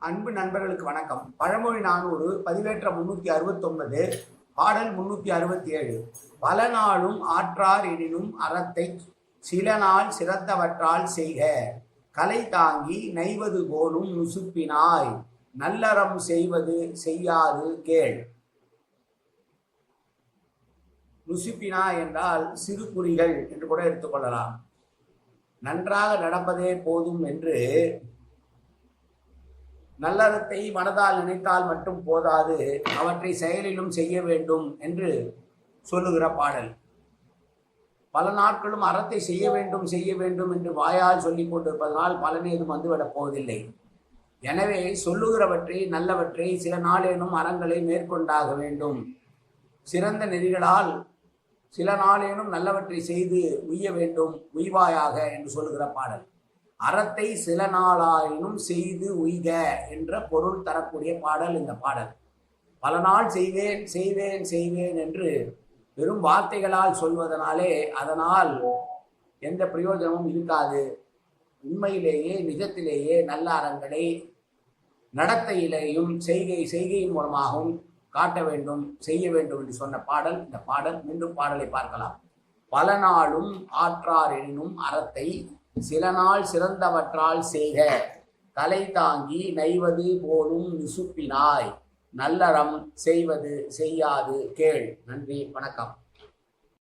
அன்பு நண்பர்களுக்கு வணக்கம். பழமொழி 400 பதிவேற்றம் 369 பாடல் 367. பல நாளும் ஆற்றார் எனினும் அறத்தை சில நாள் சிறந்தவற்றால் செய்க, கலை தாங்கி நைவது போலும் நுசுப்பினாய், நல்லறம் செய்வது செய்யாது கேள். நுசுப்பினாய் என்றால் சிறு குறிகள் என்று கூட எடுத்துக்கொள்ளலாம். நன்றாக நடப்பதே போதும் என்று, நல்லறத்தை மனதால் நினைத்தால் மட்டும் போதாது, அவற்றை செயலிலும் செய்ய வேண்டும் என்று சொல்லுகிற பாடல். பல நாட்களும் அறத்தை செய்ய வேண்டும் என்று வாயால் சொல்லிக் கொண்டிருப்பதனால் பலன் ஏதும் வந்துவிடப் போவதில்லை. எனவே சொல்லுகிறவற்றை நல்லவற்றை சில நாளேனும் அறங்களை மேற்கொண்டாக வேண்டும். சிறந்த நெறிகளால் சில நாளேனும் நல்லவற்றை செய்து உய்ய வேண்டும், உய்வாயாக என்று சொல்லுகிற பாடல். அறத்தை சில நாளாயினும் செய்து உய்க என்ற பொருள் தரக்கூடிய பாடல் இந்த பாடல். பல நாள் செய்வேன் செய்வேன் செய்வேன் என்று வெறும் வார்த்தைகளால் சொல்வதனாலே அதனால் எந்த பிரயோஜனமும் இருக்காது. உண்மையிலேயே நிஜத்திலேயே நல்ல அறங்களை நடத்தையிலேயும் செய்கையின் மூலமாகவும் காட்ட வேண்டும், செய்ய வேண்டும் என்று சொன்ன பாடல் இந்த பாடல். மீண்டும் பாடலை பார்க்கலாம். பல நாளும் ஆற்றார் எனினும் அறத்தை சில நாள் சிறந்தவற்றால் செய்க, கலை தாங்கி நைவது போலும் நிசுப்பினாய், நல்லறம் செய்வது செய்யாது கேள். நன்றி, வணக்கம்.